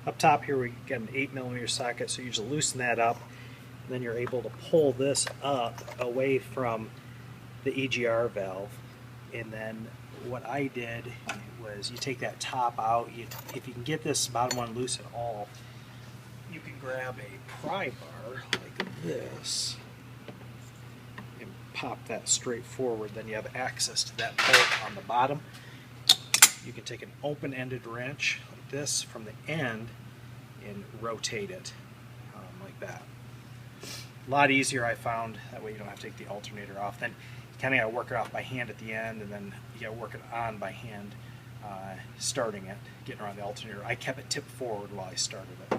Up top here we got an 8mm socket, so you just loosen that up, and then you're able to pull this up away from the EGR valve. And then what I did was you take that top out. If you can get this bottom one loose at all, you can grab a pry bar like this and pop that straight forward. Then you have access to that bolt on the bottom. You can take an open-ended wrench like this from the end and rotate it like that. A lot easier, I found. That way you don't have to take the alternator off. Then you kind of got to work it off by hand at the end, and then you got to work it on by hand starting it, getting around the alternator. I kept it tipped forward while I started it.